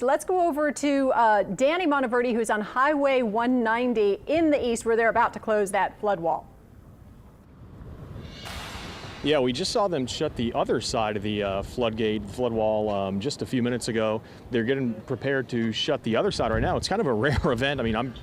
Let's go over to Danny Monteverdi, who's on Highway 190 in the east, where they're about to close that flood wall. Yeah, we just saw them shut the other side of the flood wall just a few minutes ago. They're getting prepared to shut the other side right now. It's kind of a rare event. I mean, I'm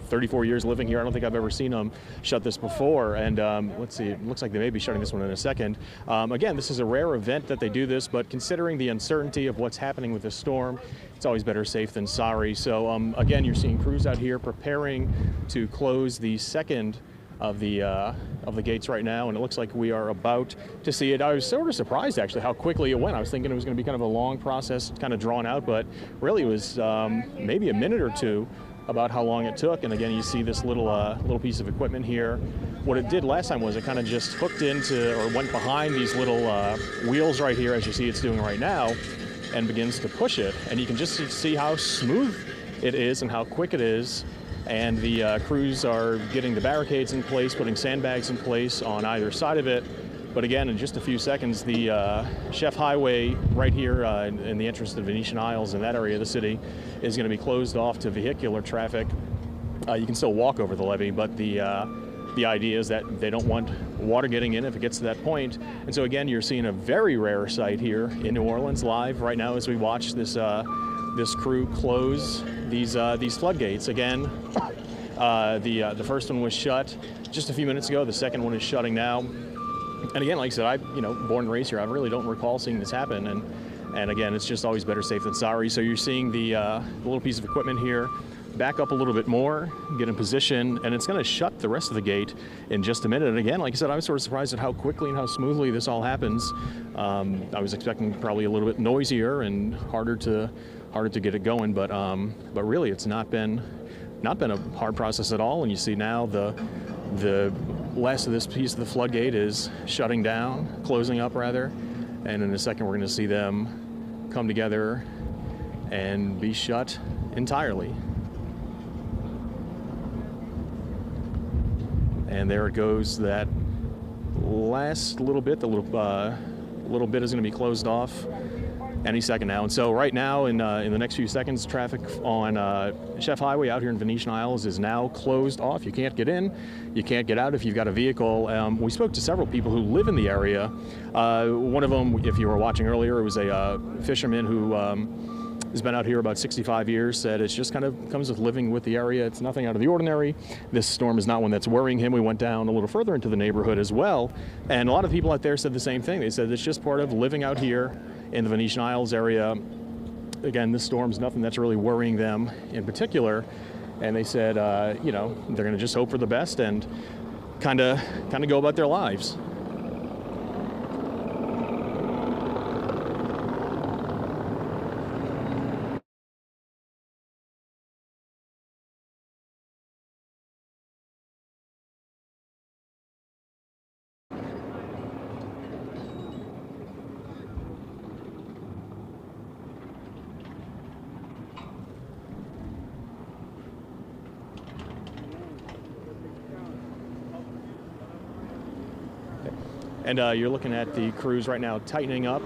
34 years living here. I don't think I've ever seen them shut this before. And let's see, it looks like they may be shutting this one in a second. Again, this is a rare event that they do this, but considering the uncertainty of what's happening with the storm, it's always better safe than sorry. So again, you're seeing crews out here preparing to close the second of the gates right now, and it looks like we are about to see it. I was sort of surprised actually how quickly it went. I was thinking it was going to be kind of a long process, kind of drawn out, but really it was maybe a minute or two about how long it took. And again, you see this little piece of equipment here. What it did last time was it kind of just hooked into or went behind these little wheels right here, as you see it's doing right now, and begins to push it. And you can just see how smooth it is and how quick it is. And the crews are getting the barricades in place, putting sandbags in place on either side of it. But again, in just a few seconds, the Chef Highway right here in the entrance to Venetian Isles in that area of the city is going to be closed off to vehicular traffic. You can still walk over the levee, but the idea is that they don't want water getting in if it gets to that point. And so again, you're seeing a very rare sight here in New Orleans live right now as we watch this crew close these floodgates. Again, the first one was shut just a few minutes ago. The second one is shutting now. And again, like I said, born and raised here, I really don't recall seeing this happen. And again, it's just always better safe than sorry. So you're seeing the little piece of equipment here back up a little bit more, get in position, and it's going to shut the rest of the gate in just a minute. And again, like I said, I was sort of surprised at how quickly and how smoothly this all happens. I was expecting probably a little bit noisier and harder to get it going, but really it's not been a hard process at all. And you see now the last of this piece of the floodgate is shutting down, closing up rather, and in a second we're going to see them come together and be shut entirely. And there it goes. That last little bit, the little bit is going to be closed off any second now. And so right now, in the next few seconds, traffic on Chef Highway out here in Venetian Isles is now closed off. You can't get in, you can't get out if you've got a vehicle. We spoke to several people who live in the area. One of them, if you were watching earlier, it was a fisherman who has been out here about 65 years, said it's just kind of comes with living with the area. It's nothing out of the ordinary. This storm is not one that's worrying him. We went down a little further into the neighborhood as well, and a lot of people out there said the same thing. They said it's just part of living out here in the Venetian Isles area. Again, this storm's nothing that's really worrying them in particular, and they said, they're going to just hope for the best and kind of go about their lives. And you're looking at the crews right now tightening up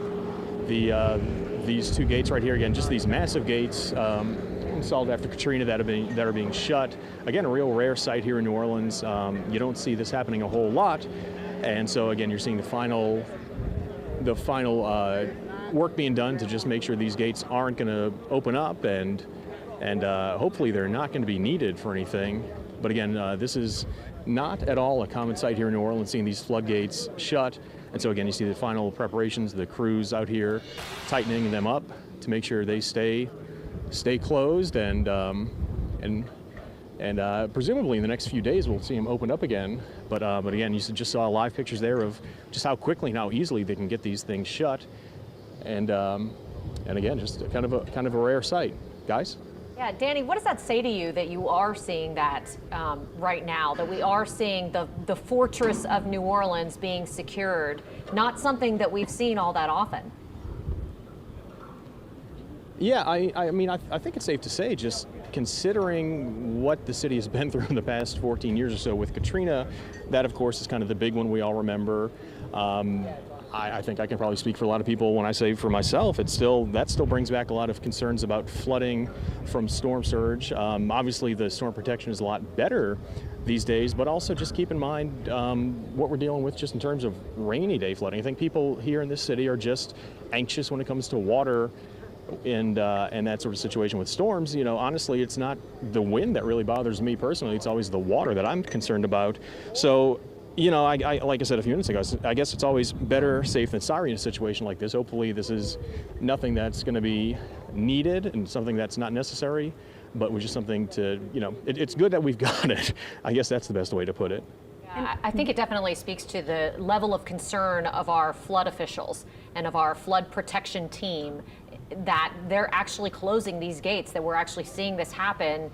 these two gates right here. Again, just these massive gates installed after Katrina that are being shut. Again, a real rare sight here in New Orleans. You don't see this happening a whole lot. And so again, you're seeing the final work being done to just make sure these gates aren't going to open up, and hopefully they're not going to be needed for anything. But again, this is not at all a common sight here in New Orleans, seeing these floodgates shut. And so again, you see the final preparations, the crews out here tightening them up to make sure they stay closed, and presumably in the next few days we'll see them open up again. But again, you just saw live pictures there of just how quickly and how easily they can get these things shut. And again, just kind of a rare sight, guys. Yeah, Danny, what does that say to you that you are seeing that right now, that we are seeing the fortress of New Orleans being secured, not something that we've seen all that often? Yeah, I mean, I think it's safe to say, just considering what the city has been through in the past 14 years or so with Katrina, that of course is kind of the big one we all remember. I think I can probably speak for a lot of people when I say for myself, that still brings back a lot of concerns about flooding from storm surge. Obviously, the storm protection is a lot better these days, but also just keep in mind what we're dealing with just in terms of rainy day flooding. I think people here in this city are just anxious when it comes to water and that sort of situation with storms. You know, honestly, it's not the wind that really bothers me personally. It's always the water that I'm concerned about. So, you know, I like I said a few minutes ago, I guess it's always better safe than sorry in a situation like this. Hopefully this is nothing that's going to be needed and something that's not necessary, but was just something to, you know, it's good that we've got it. I guess that's the best way to put it. I think it definitely speaks to the level of concern of our flood officials and of our flood protection team that they're actually closing these gates, that we're actually seeing this happen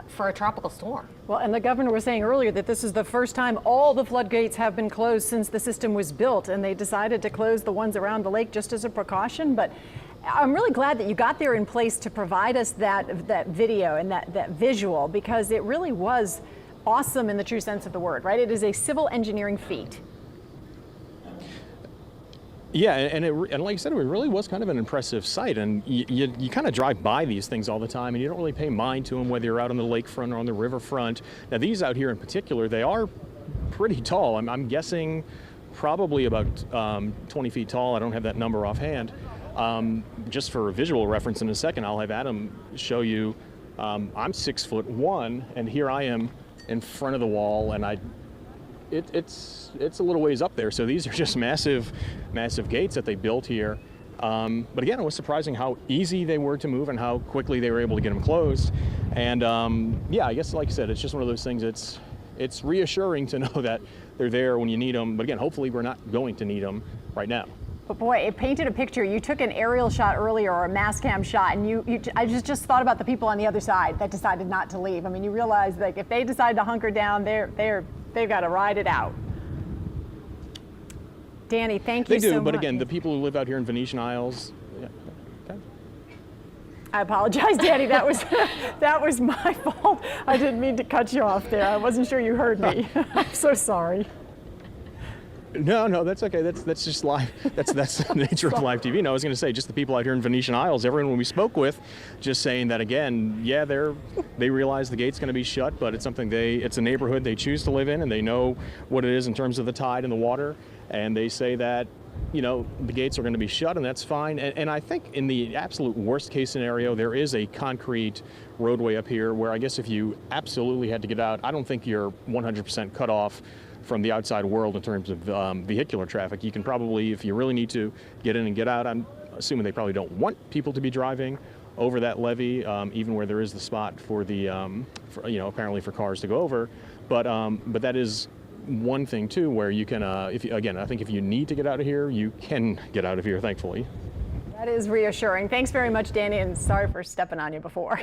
for a tropical storm. Well, and the governor was saying earlier that this is the first time all the floodgates have been closed since the system was built, and they decided to close the ones around the lake just as a precaution. But I'm really glad that you got there in place to provide us that video and that visual, because it really was awesome in the true sense of the word, right? It is a civil engineering feat. Yeah, and like I said, it really was kind of an impressive sight, and you kind of drive by these things all the time, and you don't really pay mind to them whether you're out on the lakefront or on the riverfront. Now, these out here in particular, they are pretty tall. I'm guessing probably about 20 feet tall. I don't have that number offhand. Just for visual reference, in a second, I'll have Adam show you. I'm 6'1", and here I am in front of the wall, and it's a little ways up there. So these are just massive gates that they built here. But again, it was surprising how easy they were to move and how quickly they were able to get them closed. And yeah, I guess like I said, it's just one of those things. It's reassuring to know that they're there when you need them. But again, hopefully we're not going to need them right now. But boy, it painted a picture. You took an aerial shot earlier, or a mass cam shot, and I just thought about the people on the other side that decided not to leave. I mean, you realize, like, if they decide to hunker down, they've got to ride it out. Danny, thank you so much. They do, but again, the people who live out here in Venetian Isles, yeah, okay. I apologize, Danny. That was my fault. I didn't mean to cut you off there. I wasn't sure you heard me. I'm so sorry. No, that's okay. That's just live. That's the nature of live TV. No, I was going to say, just the people out here in Venetian Isles, everyone we spoke with, just saying that again. Yeah, they realize the gate's going to be shut, but it's something it's a neighborhood they choose to live in, and they know what it is in terms of the tide and the water, and they say that, you know, the gates are going to be shut, and that's fine. And I think in the absolute worst case scenario, there is a concrete roadway up here where I guess if you absolutely had to get out, I don't think you're 100% cut off from the outside world in terms of vehicular traffic. You can probably, if you really need to, get in and get out. I'm assuming they probably don't want people to be driving over that levee, even where there is the spot for the, you know, apparently for cars to go over. But that is one thing too, where you can, again, I think if you need to get out of here, you can get out of here, thankfully. That is reassuring. Thanks very much, Danny, and sorry for stepping on you before.